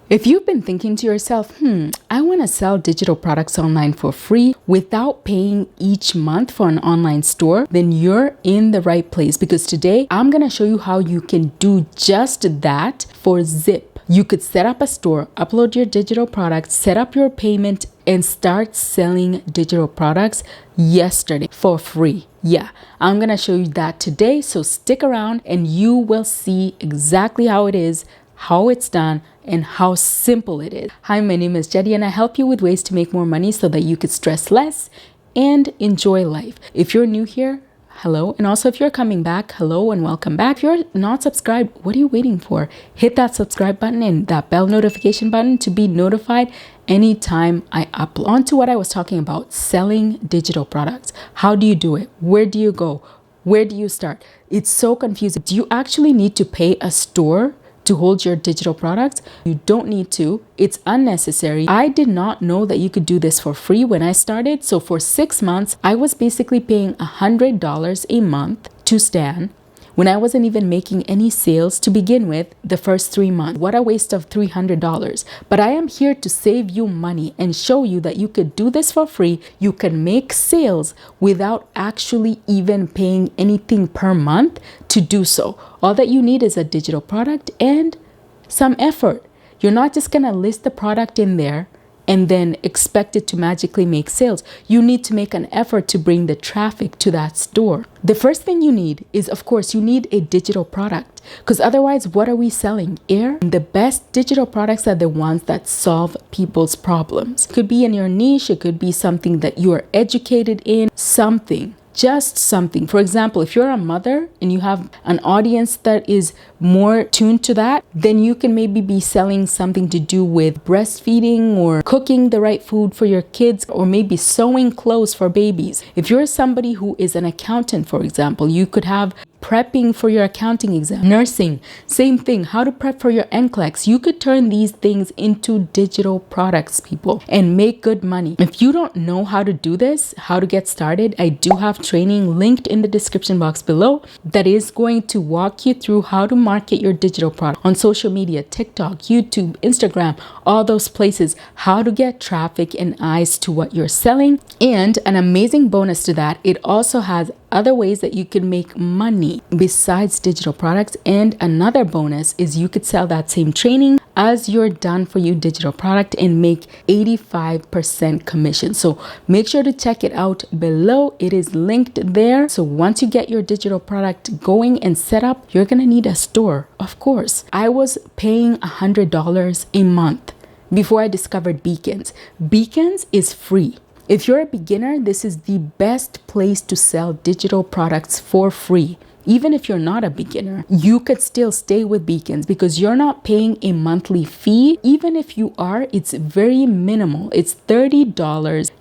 If you've been thinking to yourself, I want to sell digital products online for free without paying each month for an online store, then you're in the right place, because today I'm going to show you how you can do just that for zip. You could set up a store, upload your digital products, set up your payment, and start selling digital products yesterday for free. Yeah, I'm going to show you that today. So stick around and you will see exactly how it is, how it's done, and how simple it is. Hi, my name is Jetty and I help you with ways to make more money so that you could stress less and enjoy life. If you're new here, hello. And also if you're coming back, hello and welcome back. If you're not subscribed, what are you waiting for? Hit that subscribe button and that bell notification button to be notified anytime I upload. On to what I was talking about, selling digital products. How do you do it? Where do you go? Where do you start? It's so confusing. Do you actually need to pay a store to hold your digital products? You don't need to. It's unnecessary. I did not know that you could do this for free when I started. So for 6 months, I was basically paying $100 a month to Stan when I wasn't even making any sales to begin with the first 3 months. What a waste of $300. But I am here to save you money and show you that you could do this for free. You can make sales without actually even paying anything per month to do so. All that you need is a digital product and some effort. You're not just gonna list the product in there and then expect it to magically make sales. You need to make an effort to bring the traffic to that store. The first thing you need is, of course, you need a digital product, because otherwise, what are we selling? Air? The best digital products are the ones that solve people's problems. It could be in your niche, it could be something that you are educated in, just something. For example, if you're a mother and you have an audience that is more tuned to that, then you can maybe be selling something to do with breastfeeding or cooking the right food for your kids, or maybe sewing clothes for babies. If you're somebody who is an accountant, for example, you could have prepping for your accounting exam. Nursing, same thing. How to prep for your NCLEX. You could turn these things into digital products, people, and make good money. If you don't know how to do this, how to get started, I do have training linked in the description box below that is going to walk you through how to market your digital product on social media, TikTok, YouTube, Instagram, all those places, how to get traffic and eyes to what you're selling. And an amazing bonus to that, it also has other ways that you can make money besides digital products. And another bonus is you could sell that same training as your done for you digital product and make 85% commission. So make sure to check it out below. It is linked there. So once you get your digital product going and set up, you're going to need a store. Of course, I was paying $100 a month before I discovered Beacons. Beacons is free. If you're a beginner, this is the best place to sell digital products for free. Even if you're not a beginner, you could still stay with Beacons because you're not paying a monthly fee. Even if you are, it's very minimal. It's $30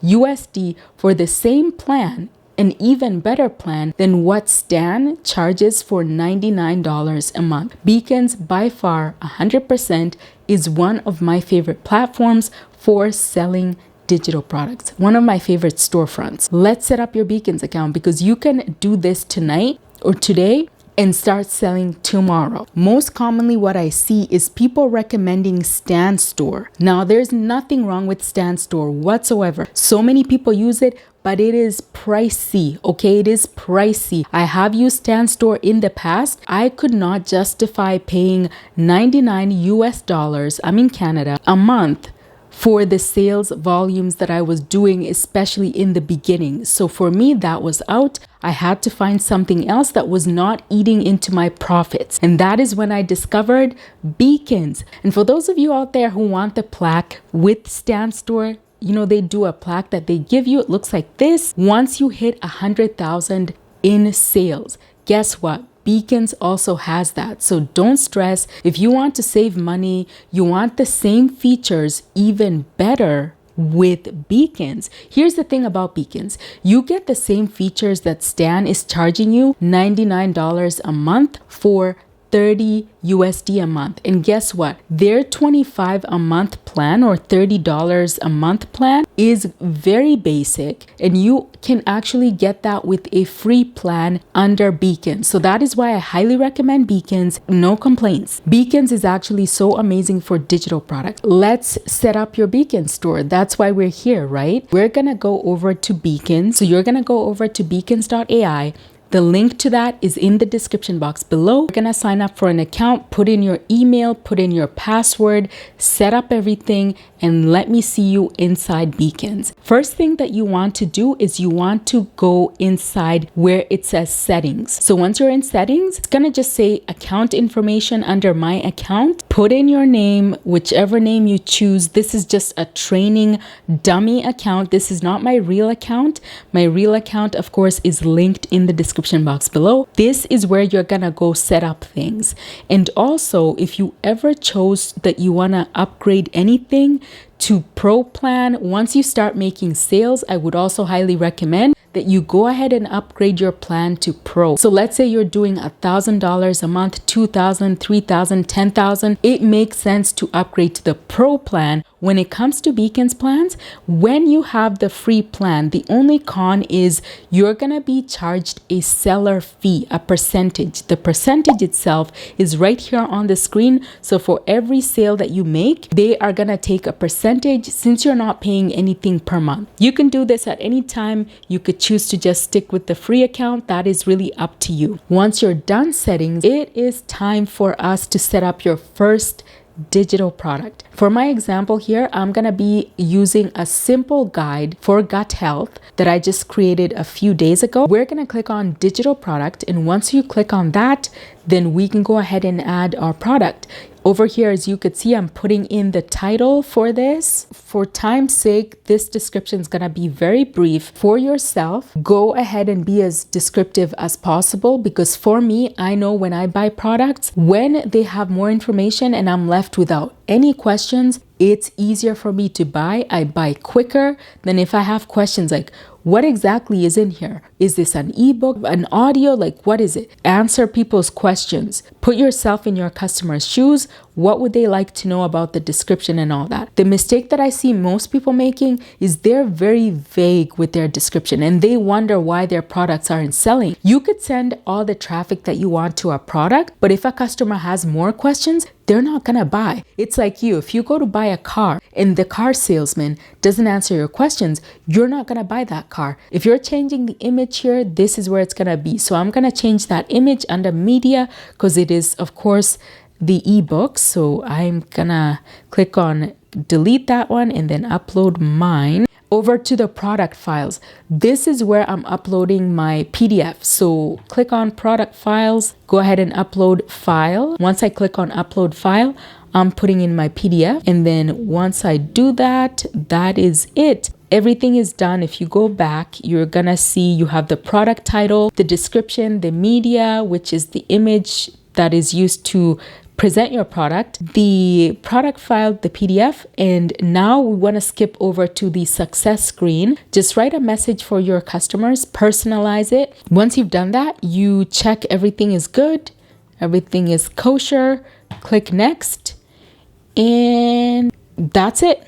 USD for the same plan, an even better plan than what Stan charges for $99 a month. Beacons, by far, 100%, is one of my favorite platforms for selling digital products. One of my favorite storefronts. Let's set up your Beacons account because you can do this tonight or today and start selling tomorrow. Most commonly what I see is people recommending Stan Store. Now there's nothing wrong with Stan Store whatsoever. So many people use it, but it is pricey, okay? It is pricey. I have used Stan Store in the past. I could not justify paying $99 US, I'm in Canada, a month for the sales volumes that I was doing, especially in the beginning. So for me, that was out. I had to find something else that was not eating into my profits. And that is when I discovered Beacons. And for those of you out there who want the plaque with Stan Store, you know, they do a plaque that they give you. It looks like this. Once you hit 100,000 in sales, guess what? Beacons also has that. So don't stress. If you want to save money, you want the same features, even better with Beacons. Here's the thing about Beacons. You get the same features that Stan is charging you, $99 a month, for 30 USD a month. And guess what? Their 25 a month plan or $30 a month plan is very basic, and you can actually get that with a free plan under Beacons. So that is why I highly recommend Beacons. No complaints. Beacons is actually so amazing for digital products. Let's set up your Beacon store. That's why we're here, right? We're gonna go over to Beacons. So you're gonna go over to beacons.ai. The link to that is in the description box below. You're gonna sign up for an account, put in your email, put in your password, set up everything, and let me see you inside Beacons. First thing that you want to do is you want to go inside where it says settings. So once you're in settings, it's gonna just say account information under my account. Put in your name, whichever name you choose. This is just a training dummy account. This is not my real account. My real account, of course, is linked in the description box below. This is where you're gonna go set up things. And also, if you ever chose that you wanna upgrade anything to Pro Plan, once you start making sales, I would also highly recommend that you go ahead and upgrade your plan to Pro. So let's say you're doing $1,000 a month, $2,000, $3,000, $10,000. It makes sense to upgrade to the Pro plan. When it comes to Beacons plans, when you have the free plan, the only con is you're gonna be charged a seller fee, a percentage. The percentage itself is right here on the screen. So for every sale that you make, they are gonna take a percentage since you're not paying anything per month. You can do this at any time. You could choose to just stick with the free account. That is really up to you. Once you're done settings, it is time for us to set up your first digital product. For my example here, I'm gonna be using a simple guide for gut health that I just created a few days ago. We're gonna click on digital product, and once you click on that, then we can go ahead and add our product. Over here, as you could see, I'm putting in the title for this. For time's sake, this description is gonna be very brief. For yourself, go ahead and be as descriptive as possible, because for me, I know when I buy products, when they have more information and I'm left without any questions, it's easier for me to buy. I buy quicker than if I have questions like, what exactly is in here? Is this an ebook, an audio? Like, what is it? Answer people's questions. Put yourself in your customer's shoes. What would they like to know about the description and all that? The mistake that I see most people making is they're very vague with their description and they wonder why their products aren't selling. You could send all the traffic that you want to a product, but if a customer has more questions, they're not gonna buy. It's like you, if you go to buy a car and the car salesman doesn't answer your questions, you're not gonna buy that car. If you're changing the image here, this is where it's gonna be. So I'm gonna change that image under media because it is, of course, the ebook. So I'm gonna click on delete that one and then upload mine. Over to the product files. This is where I'm uploading my PDF. So click on product files, go ahead and upload file. Once I click on upload file, I'm putting in my PDF. And then once I do that, that is it. Everything is done. If you go back, you're gonna see you have the product title, the description, the media, which is the image that is used to present your product, the product file, the PDF, and now we want to skip over to the success screen. Just write a message for your customers, personalize it. Once you've done that, you check everything is good, everything is kosher, click next, and that's it.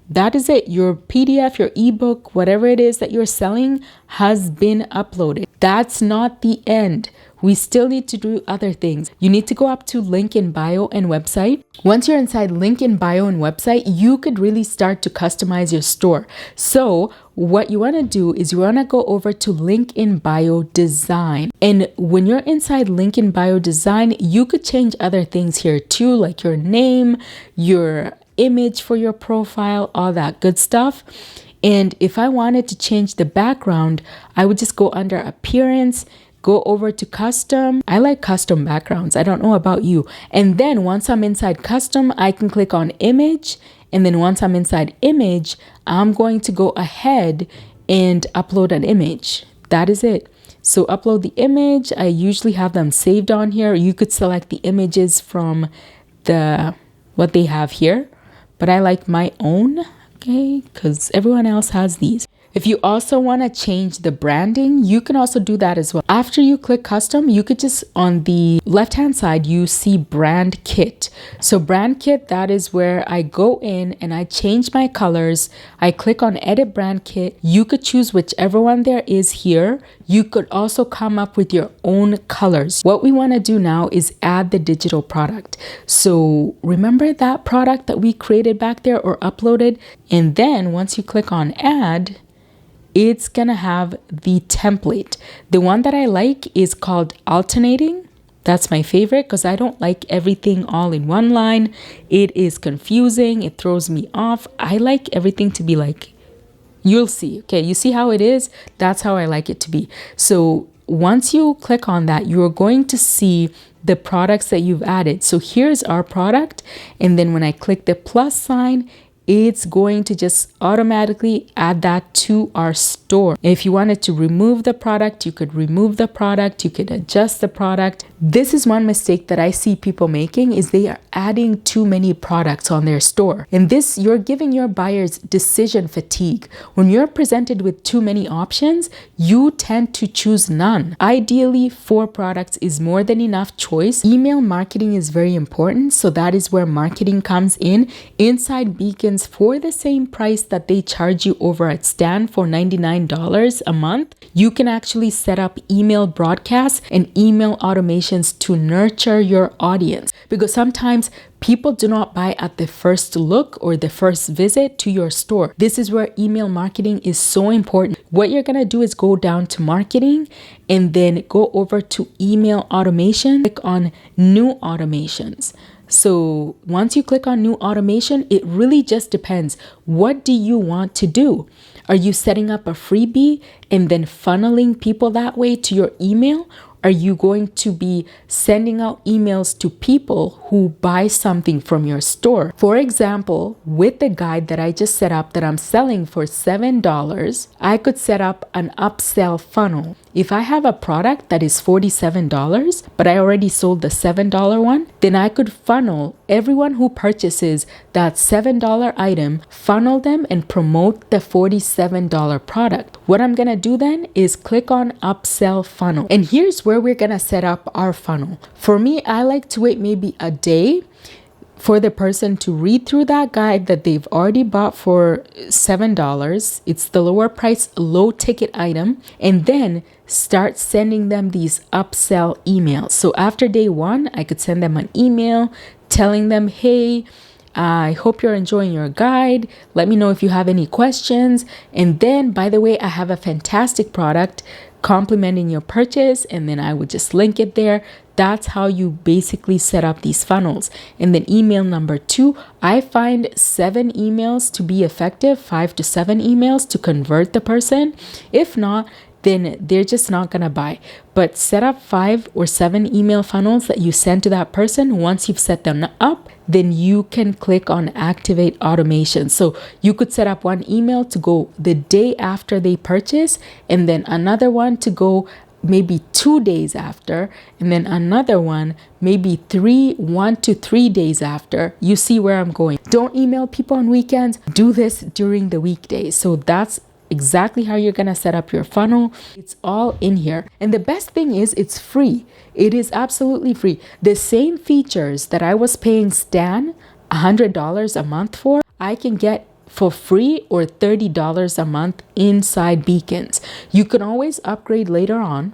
That is it. Your PDF, your ebook, whatever it is that you're selling has been uploaded. That's not the end. We still need to do other things. You need to go up to link in bio and website. Once you're inside link in bio and website, you could really start to customize your store. So what you want to do is you want to go over to link in bio design. And when you're inside link in bio design, you could change other things here too, like your name, your image for your profile, all that good stuff. And if I wanted to change the background, I would just go under appearance, go over to custom. I like custom backgrounds. I don't know about you. And then once I'm inside custom, I can click on image. And then once I'm inside image, I'm going to go ahead and upload an image. That is it. So upload the image. I usually have them saved on here. You could select the images from what they have here, but I like my own, okay, because everyone else has these. If you also want to change the branding, you can also do that as well. After you click custom, you could just, on the left hand side, you see brand kit. So brand kit, that is where I go in and I change my colors. I click on edit brand kit. You could choose whichever one there is here. You could also come up with your own colors. What we want to do now is add the digital product. So remember that product that we created back there or uploaded? And then once you click on add, it's gonna have the template. The one that I like is called alternating. That's my favorite because I don't like everything all in one line. It is confusing. It throws me off. I like everything to be like, you'll see. Okay, you see how it is? That's how I like it to be. So once you click on that, you're going to see the products that you've added. So here's our product. And then when I click the plus sign, it's going to just automatically add that to our store. If you wanted to remove the product, you could remove the product, you could adjust the product. This is one mistake that I see people making is they are adding too many products on their store. And this, you're giving your buyers decision fatigue. When you're presented with too many options, you tend to choose none. Ideally, 4 products is more than enough choice. Email marketing is very important. So that is where marketing comes in. Inside Beacons, for the same price that they charge you over at Stan for $99 a month, you can actually set up email broadcasts and email automations to nurture your audience. Because sometimes people do not buy at the first look or the first visit to your store. This is where email marketing is so important. What you're gonna do is go down to marketing and then go over to email automation, click on new automations. So once you click on new automation, it really just depends. What do you want to do? Are you setting up a freebie and then funneling people that way to your email? Are you going to be sending out emails to people who buy something from your store? For example, with the guide that I just set up that I'm selling for $7, I could set up an upsell funnel. If I have a product that is $47, but I already sold the $7 one, then I could funnel everyone who purchases that $7 item, funnel them and promote the $47 product. What I'm gonna do then is click on upsell funnel. And here's where we're gonna set up our funnel. For me, I like to wait maybe a day for the person to read through that guide that they've already bought for $7. It's the lower price, low ticket item, and then start sending them these upsell emails. So after day 1, I could send them an email telling them, hey, I hope you're enjoying your guide. Let me know if you have any questions. And then, by the way, I have a fantastic product complimenting your purchase. And then I would just link it there. That's how you basically set up these funnels. And then email number 2, I find 7 emails to be effective, 5 to 7 emails to convert the person. If not, then they're just not gonna buy. But set up 5 or 7 email funnels that you send to that person. Once you've set them up, then you can click on activate automation. So you could set up one email to go the day after they purchase, and then another one to go maybe 2 days after, and then another one maybe 1 to 3 days after. You see where I'm going. Don't email people on weekends. Do this during the weekdays. So that's exactly how you're gonna set up your funnel. It's all in here. And the best thing is it's free. It is absolutely free. The same features that I was paying Stan $100 a month for, I can get for free or $30 a month inside Beacons. You can always upgrade later on.